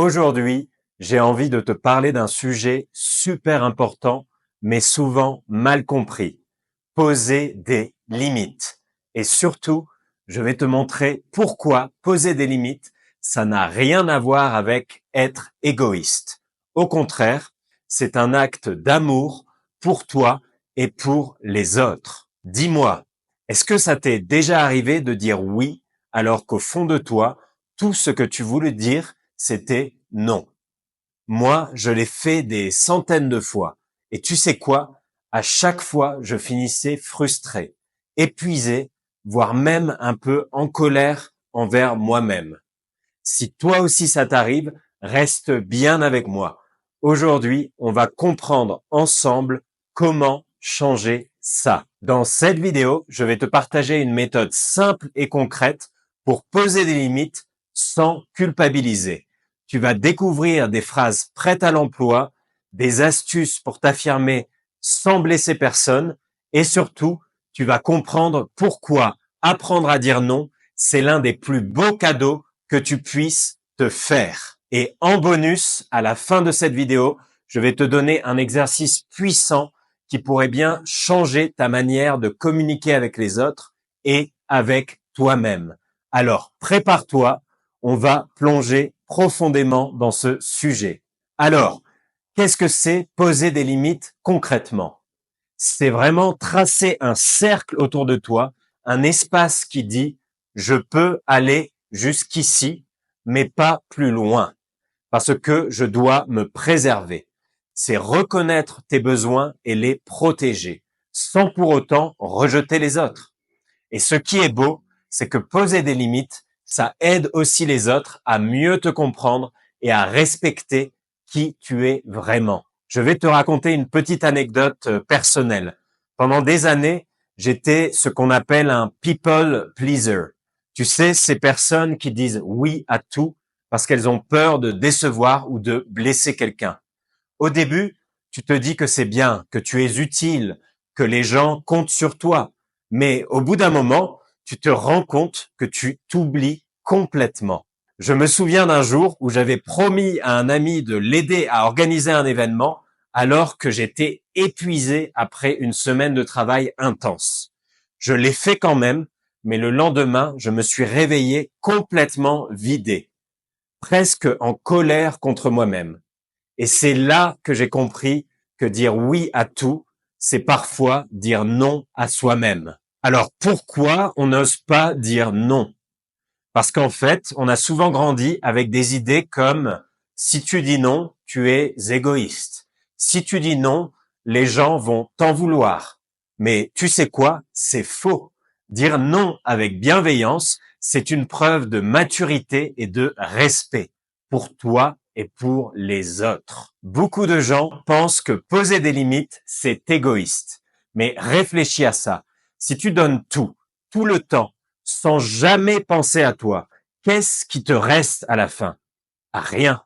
Aujourd'hui, j'ai envie de te parler d'un sujet super important, mais souvent mal compris. Poser des limites. Et surtout, je vais te montrer pourquoi poser des limites, ça n'a rien à voir avec être égoïste. Au contraire, c'est un acte d'amour pour toi et pour les autres. Dis-moi, est-ce que ça t'est déjà arrivé de dire oui alors qu'au fond de toi, tout ce que tu voulais dire, c'était non? Moi, je l'ai fait des centaines de fois. Et tu sais quoi? À chaque fois, je finissais frustré, épuisé, voire même un peu en colère envers moi-même. Si toi aussi ça t'arrive, reste bien avec moi. Aujourd'hui, on va comprendre ensemble comment changer ça. Dans cette vidéo, je vais te partager une méthode simple et concrète pour poser des limites sans culpabiliser. Tu vas découvrir des phrases prêtes à l'emploi, des astuces pour t'affirmer sans blesser personne et surtout, tu vas comprendre pourquoi apprendre à dire non, c'est l'un des plus beaux cadeaux que tu puisses te faire. Et en bonus, à la fin de cette vidéo, je vais te donner un exercice puissant qui pourrait bien changer ta manière de communiquer avec les autres et avec toi-même. Alors, prépare-toi, on va plonger profondément dans ce sujet. Alors, qu'est-ce que c'est poser des limites concrètement? C'est vraiment tracer un cercle autour de toi, un espace qui dit « je peux aller jusqu'ici, mais pas plus loin, parce que je dois me préserver ». C'est reconnaître tes besoins et les protéger, sans pour autant rejeter les autres. Et ce qui est beau, c'est que poser des limites, ça aide aussi les autres à mieux te comprendre et à respecter qui tu es vraiment. Je vais te raconter une petite anecdote personnelle. Pendant des années, j'étais ce qu'on appelle un people pleaser. Tu sais, ces personnes qui disent oui à tout parce qu'elles ont peur de décevoir ou de blesser quelqu'un. Au début, tu te dis que c'est bien, que tu es utile, que les gens comptent sur toi. Mais au bout d'un moment, tu te rends compte que tu t'oublies complètement. Je me souviens d'un jour où j'avais promis à un ami de l'aider à organiser un événement alors que j'étais épuisé après une semaine de travail intense. Je l'ai fait quand même, mais le lendemain, je me suis réveillé complètement vidé, presque en colère contre moi-même. Et c'est là que j'ai compris que dire oui à tout, c'est parfois dire non à soi-même. Alors pourquoi on n'ose pas dire non? Parce qu'en fait, on a souvent grandi avec des idées comme si tu dis non, tu es égoïste. Si tu dis non, les gens vont t'en vouloir. Mais tu sais quoi? C'est faux. Dire non avec bienveillance, c'est une preuve de maturité et de respect pour toi et pour les autres. Beaucoup de gens pensent que poser des limites, c'est égoïste. Mais réfléchis à ça. Si tu donnes tout le temps, sans jamais penser à toi, qu'est-ce qui te reste à la fin? Rien.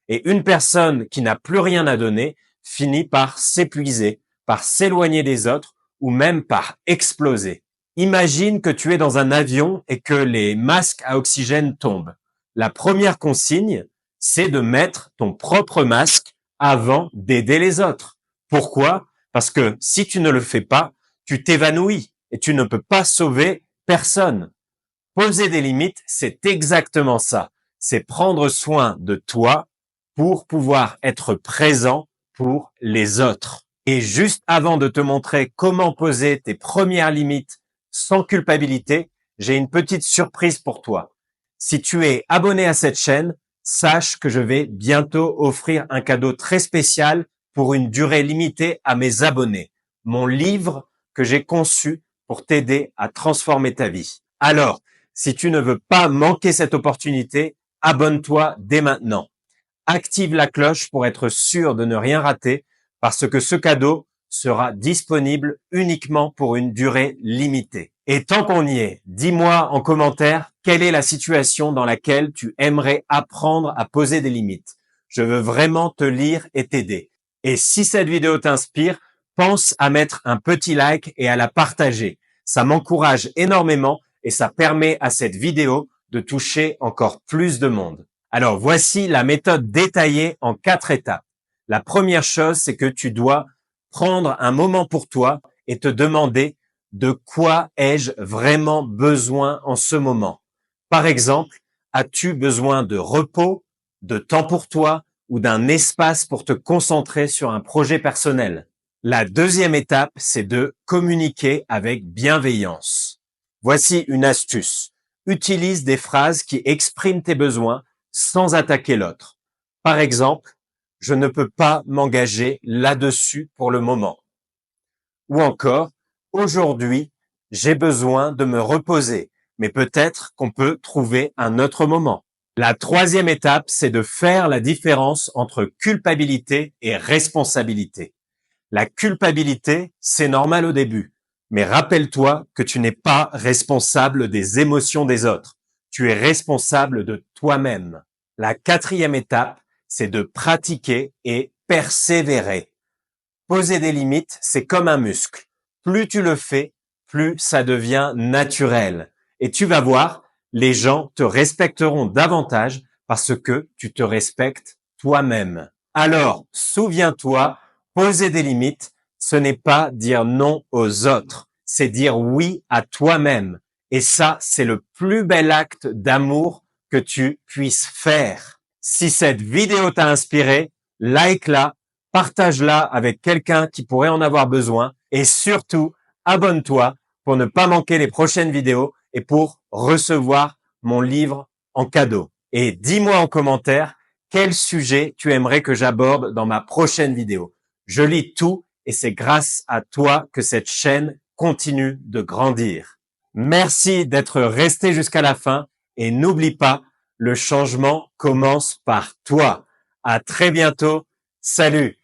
Et une personne qui n'a plus rien à donner finit par s'épuiser, par s'éloigner des autres ou même par exploser. Imagine que tu es dans un avion et que les masques à oxygène tombent. La première consigne, c'est de mettre ton propre masque avant d'aider les autres. Pourquoi? Parce que si tu ne le fais pas, tu t'évanouis et tu ne peux pas sauver personne. Poser des limites, c'est exactement ça. C'est prendre soin de toi pour pouvoir être présent pour les autres. Et juste avant de te montrer comment poser tes premières limites sans culpabilité, j'ai une petite surprise pour toi. Si tu es abonné à cette chaîne, sache que je vais bientôt offrir un cadeau très spécial pour une durée limitée à mes abonnés. Mon livre que j'ai conçu pour t'aider à transformer ta vie. Alors, si tu ne veux pas manquer cette opportunité, abonne-toi dès maintenant. Active la cloche pour être sûr de ne rien rater parce que ce cadeau sera disponible uniquement pour une durée limitée. Et tant qu'on y est, dis-moi en commentaire quelle est la situation dans laquelle tu aimerais apprendre à poser des limites. Je veux vraiment te lire et t'aider. Et si cette vidéo t'inspire, pense à mettre un petit like et à la partager. Ça m'encourage énormément et ça permet à cette vidéo de toucher encore plus de monde. Alors, voici la méthode détaillée en 4 étapes. La première chose, c'est que tu dois prendre un moment pour toi et te demander de quoi ai-je vraiment besoin en ce moment. Par exemple, as-tu besoin de repos, de temps pour toi ou d'un espace pour te concentrer sur un projet personnel? La deuxième étape, c'est de communiquer avec bienveillance. Voici une astuce. Utilise des phrases qui expriment tes besoins sans attaquer l'autre. Par exemple, je ne peux pas m'engager là-dessus pour le moment. Ou encore, aujourd'hui, j'ai besoin de me reposer, mais peut-être qu'on peut trouver un autre moment. La troisième étape, c'est de faire la différence entre culpabilité et responsabilité. La culpabilité, c'est normal au début, mais rappelle-toi que tu n'es pas responsable des émotions des autres. Tu es responsable de toi-même. La quatrième étape, c'est de pratiquer et persévérer. Poser des limites, c'est comme un muscle. Plus tu le fais, plus ça devient naturel. Et tu vas voir, les gens te respecteront davantage parce que tu te respectes toi-même. Alors, souviens-toi, poser des limites, ce n'est pas dire non aux autres, c'est dire oui à toi-même. Et ça, c'est le plus bel acte d'amour que tu puisses faire. Si cette vidéo t'a inspiré, like-la, partage-la avec quelqu'un qui pourrait en avoir besoin et surtout, abonne-toi pour ne pas manquer les prochaines vidéos et pour recevoir mon livre en cadeau. Et dis-moi en commentaire quel sujet tu aimerais que j'aborde dans ma prochaine vidéo. Je lis tout et c'est grâce à toi que cette chaîne continue de grandir. Merci d'être resté jusqu'à la fin et n'oublie pas, le changement commence par toi. À très bientôt. Salut!